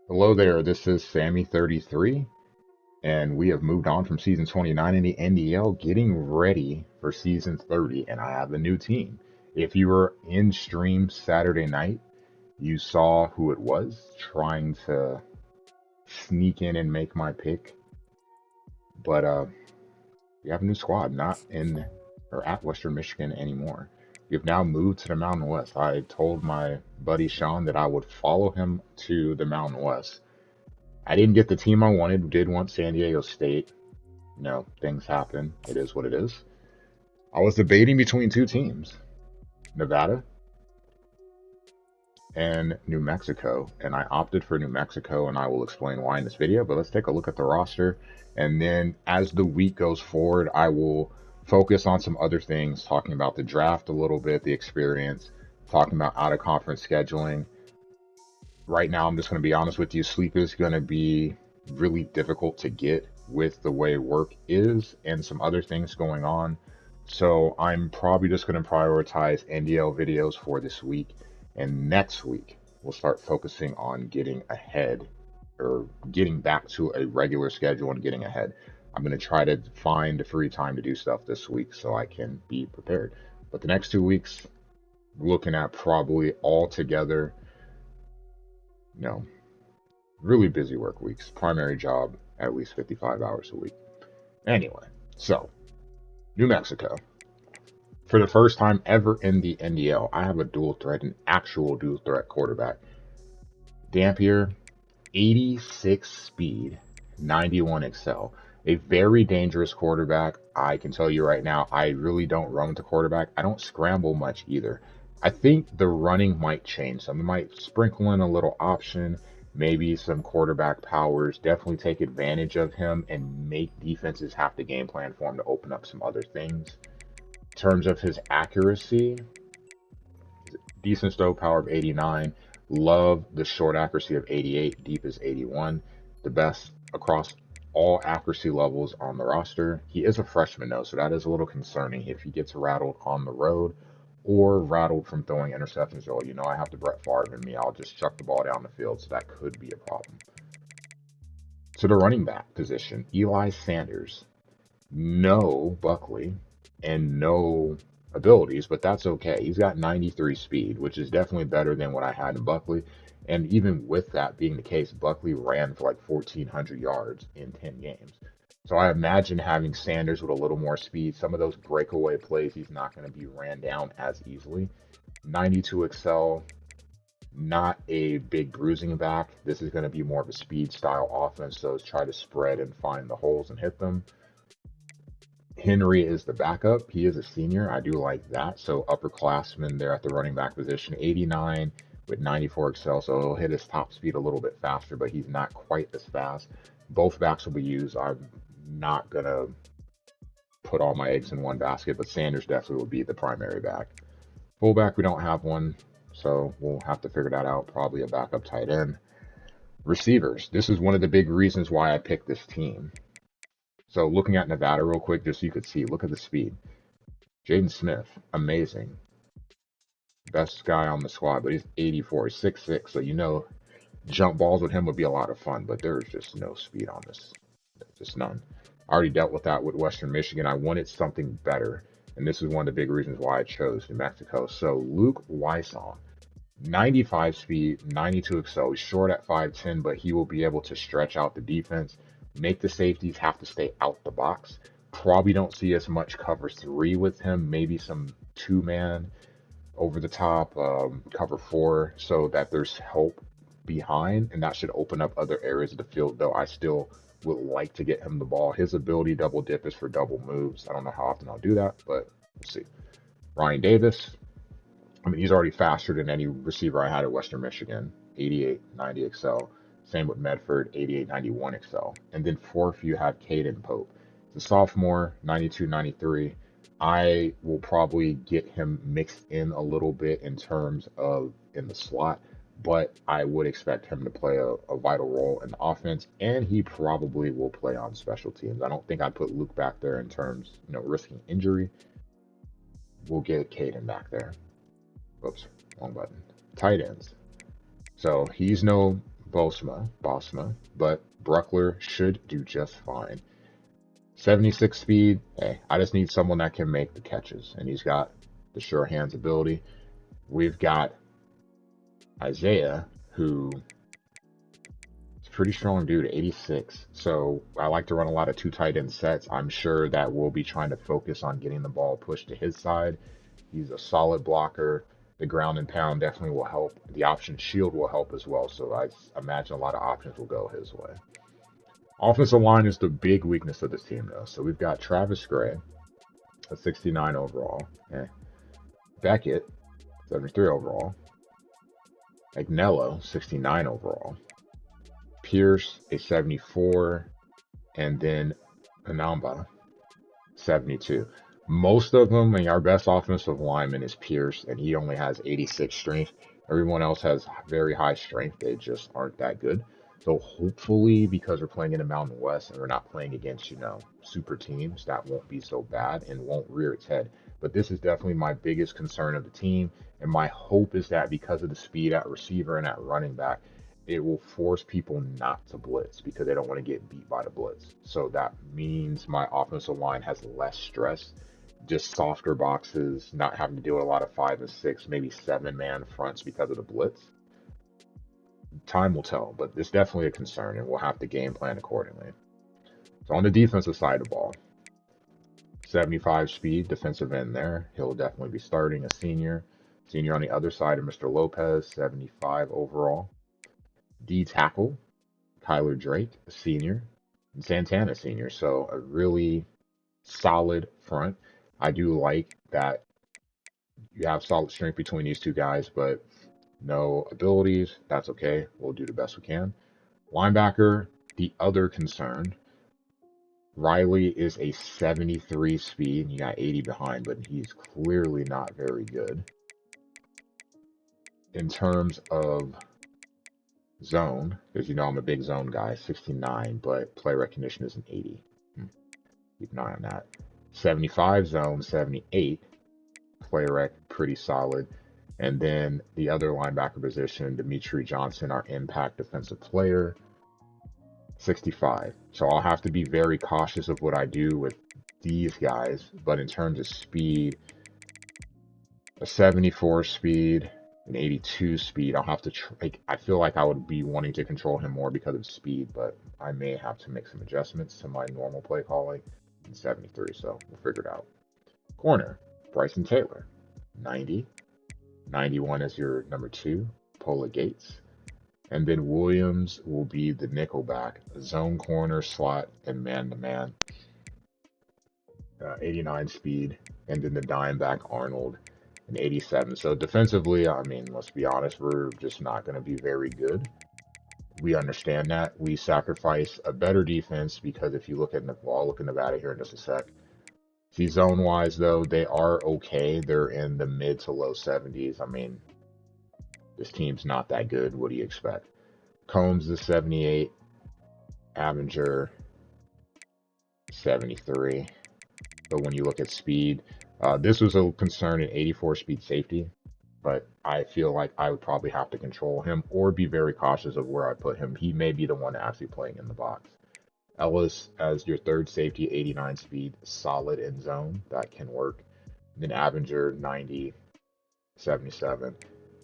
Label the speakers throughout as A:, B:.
A: Hello there, this is Sammy33, and we have moved on from season 29 in the NDL, getting ready for season 30, and I have a new team. If you were in stream Saturday night, you saw who it was trying to sneak in and make my pick, but we have a new squad, not in or at Western Michigan anymore. We've now moved to the Mountain West. I told my buddy Sean that I would follow him to the Mountain West. I didn't get the team I wanted. Did want San Diego State. No, things happen. It is what it is. I was debating between two teams, Nevada and New Mexico, and I opted for New Mexico, and I will explain why in this video. But let's take a look at the roster, and then as the week goes forward, I will focus on some other things, talking about the draft a little bit, the experience, talking about out of conference scheduling. Right now, I'm just going to be honest with you, sleep is going to be really difficult to get with the way work is and some other things going on. So I'm probably just going to prioritize NDL videos for this week. And next week, we'll start focusing on getting ahead or getting back to a regular schedule and getting ahead. I'm going to try to find free time to do stuff this week so I can be prepared. But the next 2 weeks, looking at probably all together, you know, really busy work weeks. Primary job, at least 55 hours a week. Anyway, so New Mexico. For the first time ever in the NDL, I have a dual threat, an actual dual threat quarterback. Dampier, 86 speed, 91 excel. A very dangerous quarterback. I can tell you right now, I really don't run with the quarterback. I don't scramble much either. I think the running might change. Some might sprinkle in a little option, maybe some quarterback powers. Definitely take advantage of him and make defenses have to game plan for him to open up some other things. In terms of his accuracy, decent stow power of 89. Love the short accuracy of 88. Deep is 81. The best across all accuracy levels on the roster. He is a freshman though, so that is a little concerning if he gets rattled on the road or rattled from throwing interceptions. Oh, you know, I have the Brett Favre in me. I'll just chuck the ball down the field, so that could be a problem. To the running back position, Eli Sanders. No Buckley and no abilities, but that's okay. He's got 93 speed, which is definitely better than what I had in Buckley. And even with that being the case, Buckley ran for like 1,400 yards in 10 games. So I imagine having Sanders with a little more speed, some of those breakaway plays, he's not going to be ran down as easily. 92 excel, not a big bruising back. This is going to be more of a speed style offense, so try to spread and find the holes and hit them. Henry is the backup. He is a senior. I do like that. So upperclassman there at the running back position, 89 with 94 excel. So he'll hit his top speed a little bit faster, but he's not quite as fast. Both backs will be used. I'm not going to put all my eggs in one basket, but Sanders definitely will be the primary back. Fullback, we don't have one, so we'll have to figure that out. Probably a backup tight end. Receivers. This is one of the big reasons why I picked this team. So looking at Nevada real quick, just so you could see, look at the speed. Jaden Smith, amazing. Best guy on the squad, but he's 84, 6'6", so you know jump balls with him would be a lot of fun, but there's just no speed on this. Just none. I already dealt with that with Western Michigan. I wanted something better, and this is one of the big reasons why I chose New Mexico. So Luke Wysong, 95 speed, 92 excel. He's short at 5'10", but he will be able to stretch out the defense, make the safeties have to stay out the box. Probably don't see as much cover 3 with him, maybe some 2-man over the top, cover 4, so that there's help behind, and that should open up other areas of the field, though I still would like to get him the ball. His ability double dip is for double moves. I don't know how often I'll do that, but we'll see. Ryan Davis, I mean, he's already faster than any receiver I had at Western Michigan, 88, 90 excel. Same with Medford, 88, 91 excel. And then fourth, you have Caden Pope. He's a sophomore, 92, 93. I will probably get him mixed in a little bit in terms of in the slot, but I would expect him to play a vital role in the offense, and he probably will play on special teams. I don't think I'd put Luke back there in terms, risking injury. We'll get Caden back there. Whoops, wrong button. Tight ends. So he's no Bosma, but Bruckler should do just fine. 76 speed. Hey, I just need someone that can make the catches, and he's got the sure hands ability. We've got Isaiah, who is a pretty strong dude, 86. So I like to run a lot of two tight end sets. I'm sure that we'll be trying to focus on getting the ball pushed to his side. He's a solid blocker. The ground and pound definitely will help. The option shield will help as well. So I imagine a lot of options will go his way. Offensive line is the big weakness of this team, though. So we've got Travis Gray, a 69 overall. Beckett, 73 overall. Agnello, 69 overall. Pierce, a 74. And then Anamba, 72. Most of them, I mean, our best offensive lineman is Pierce, and he only has 86 strength. Everyone else has very high strength. They just aren't that good. So hopefully, because we're playing in the Mountain West and we're not playing against, super teams, that won't be so bad and won't rear its head. But this is definitely my biggest concern of the team. And my hope is that because of the speed at receiver and at running back, it will force people not to blitz because they don't want to get beat by the blitz. So that means my offensive line has less stress, just softer boxes, not having to deal with a lot of 5 and 6, maybe 7-man fronts because of the blitz. Time will tell, but it's definitely a concern, and we'll have to game plan accordingly. So on the defensive side of the ball, 75 speed, defensive end there. He'll definitely be starting, a senior. Senior on the other side of Mr. Lopez, 75 overall. D tackle, Kyler Drake, a senior, and Santana, senior. So a really solid front. I do like that you have solid strength between these two guys, but no abilities. That's okay. We'll do the best we can. Linebacker, the other concern. Riley is a 73 speed. You got 80 behind, but he's clearly not very good. In terms of zone, because I'm a big zone guy, 69, but play recognition is an 80. Keep an eye on that. 75 zone, 78. Play rec, pretty solid. And then the other linebacker position, Dimitri Johnson, our impact defensive player, 65. So I'll have to be very cautious of what I do with these guys. But in terms of speed, a 74 speed, an 82 speed, I'll have to I feel like I would be wanting to control him more because of speed, but I may have to make some adjustments to my normal play calling in 73. So we'll figure it out. Corner, Bryson Taylor, 90. 91 is your number 2, Pola Gates. And then Williams will be the nickelback, zone corner, slot, and man-to-man. 89 speed. And then the dime back, Arnold, and 87. So defensively, I mean, let's be honest, we're just not going to be very good. We understand that. We sacrifice a better defense because if you look at I'll look in Nevada here in just a sec. See, zone-wise, though, they are okay. They're in the mid to low 70s. I mean, this team's not that good. What do you expect? Combs is 78. Avenger, 73. But when you look at speed, this was a concern in 84 speed safety. But I feel like I would probably have to control him or be very cautious of where I put him. He may be the one actually playing in the box. Ellis as your third safety, 89 speed, solid in zone. That can work. And then Avenger, 90, 77.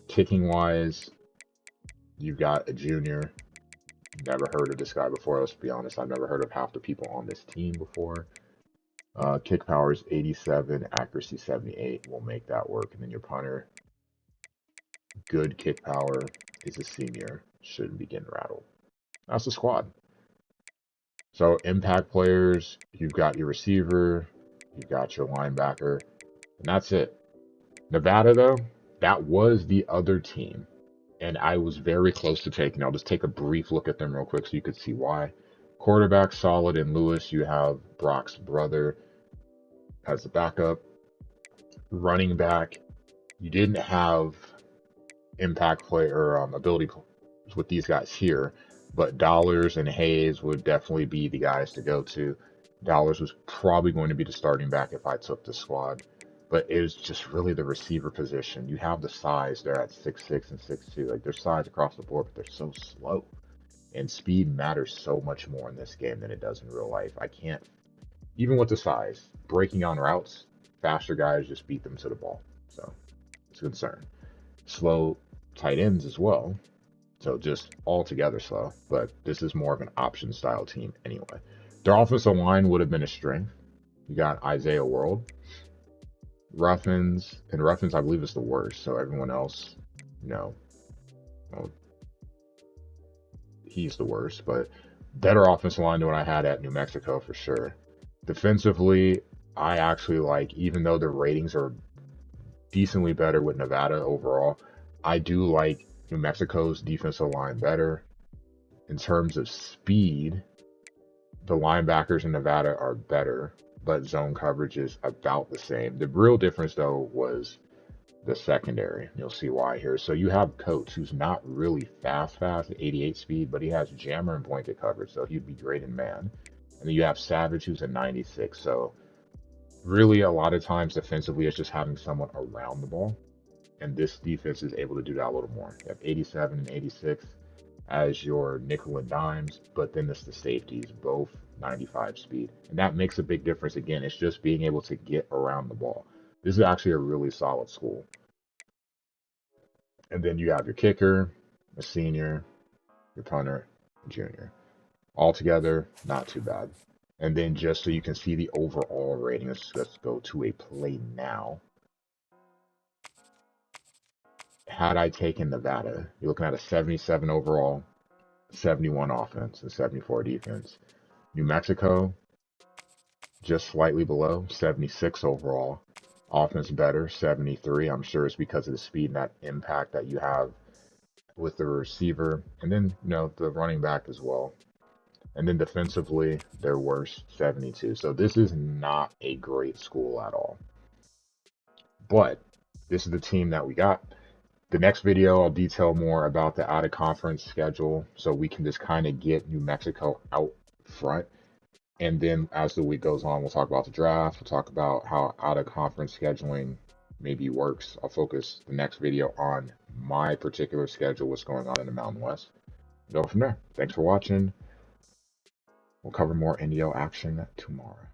A: Kicking wise, you've got a junior. Never heard of this guy before. Let's be honest. I've never heard of half the people on this team before. Kick power is 87, accuracy 78. We'll make that work. And then your punter, good kick power, is a senior. Shouldn't be getting rattled. That's the squad. So impact players, you've got your receiver, you've got your linebacker, and that's it. Nevada, though, that was the other team. And I was very close to taking. I'll just take a brief look at them real quick so you could see why. Quarterback, solid in Lewis. You have Brock's brother as a backup. Running back, you didn't have impact play or ability with these guys here, but Dollars and Hayes would definitely be the guys to go to. Dollars was probably going to be the starting back if I took the squad. But it was just really the receiver position. You have the size. They're at 6'6" and 6'2". Like their size across the board, but they're so slow. And speed matters so much more in this game than it does in real life. I can't, even with the size, breaking on routes, faster guys just beat them to the ball. So it's a concern. Slow tight ends as well. So just altogether slow. But this is more of an option style team anyway. Their offensive line would have been a strength. You got Isaiah World. Ruffins, and Ruffins I believe is the worst. So everyone else, you know, well, he's the worst. But better offensive line than what I had at New Mexico for sure. Defensively, I actually like, even though the ratings are decently better with Nevada overall, I do like New Mexico's defensive line better. In terms of speed, the linebackers in Nevada are better, but zone coverage is about the same. The real difference, though, was the secondary. You'll see why here. So you have Coates, who's not really fast at 88 speed, but he has jammer and pointed coverage, so he'd be great in man. And then you have Savage, who's a 96. So really, a lot of times defensively, it's just having someone around the ball. And this defense is able to do that a little more. You have 87 and 86 as your nickel and dimes, but then it's the safeties, both 95 speed. And that makes a big difference. Again, it's just being able to get around the ball. This is actually a really solid school. And then you have your kicker, a senior, your punter, junior. Altogether, not too bad. And then just so you can see the overall rating, let's go to a play now. Had I taken Nevada, you're looking at a 77 overall, 71 offense, and 74 defense. New Mexico, just slightly below, 76 overall. Offense better, 73. I'm sure it's because of the speed and that impact that you have with the receiver. And then, the running back as well. And then defensively, they're worse, 72. So this is not a great school at all. But this is the team that we got. The next video, I'll detail more about the out-of-conference schedule so we can just kind of get New Mexico out front. And then as the week goes on, we'll talk about the draft. We'll talk about how out-of-conference scheduling maybe works. I'll focus the next video on my particular schedule, what's going on in the Mountain West. Go from there. Thanks for watching. We'll cover more NDL action tomorrow.